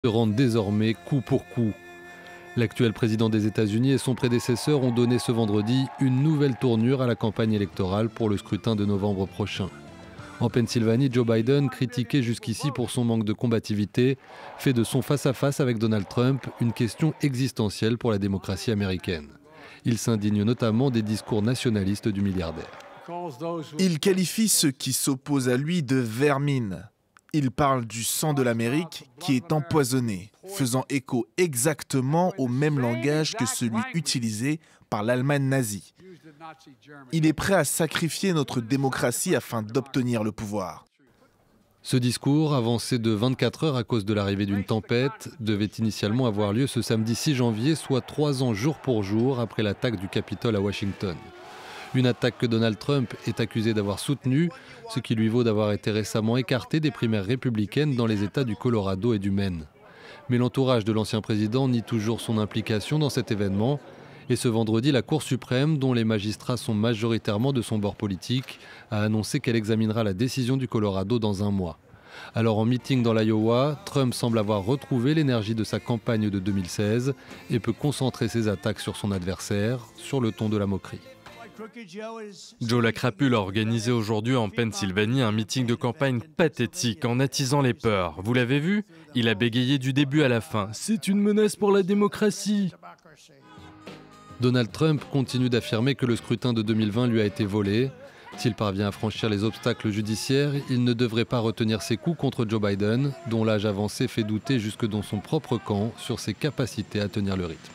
se rendent désormais coup pour coup. L'actuel président des États-Unis et son prédécesseur ont donné ce vendredi une nouvelle tournure à la campagne électorale pour le scrutin de novembre prochain. En Pennsylvanie, Joe Biden, critiqué jusqu'ici pour son manque de combativité, fait de son face-à-face avec Donald Trump une question existentielle pour la démocratie américaine. Il s'indigne notamment des discours nationalistes du milliardaire. Il qualifie ceux qui s'opposent à lui de vermine. Il parle du sang de l'Amérique qui est empoisonné, faisant écho exactement au même langage que celui utilisé par l'Allemagne nazie. Il est prêt à sacrifier notre démocratie afin d'obtenir le pouvoir. Ce discours, avancé de 24 heures à cause de l'arrivée d'une tempête, devait initialement avoir lieu ce samedi 6 janvier, soit 3 ans jour pour jour après l'attaque du Capitole à Washington. Une attaque que Donald Trump est accusé d'avoir soutenue, ce qui lui vaut d'avoir été récemment écarté des primaires républicaines dans les États du Colorado et du Maine. Mais l'entourage de l'ancien président nie toujours son implication dans cet événement. Et ce vendredi, la Cour suprême, dont les magistrats sont majoritairement de son bord politique, a annoncé qu'elle examinera la décision du Colorado dans un mois. Alors en meeting dans l'Iowa, Trump semble avoir retrouvé l'énergie de sa campagne de 2016 et peut concentrer ses attaques sur son adversaire, sur le ton de la moquerie. Joe la crapule a organisé aujourd'hui en Pennsylvanie un meeting de campagne pathétique en attisant les peurs. Vous l'avez vu? Il a bégayé du début à la fin. C'est une menace pour la démocratie. Donald Trump continue d'affirmer que le scrutin de 2020 lui a été volé. S'il parvient à franchir les obstacles judiciaires, il ne devrait pas retenir ses coups contre Joe Biden, dont l'âge avancé fait douter jusque dans son propre camp sur ses capacités à tenir le rythme.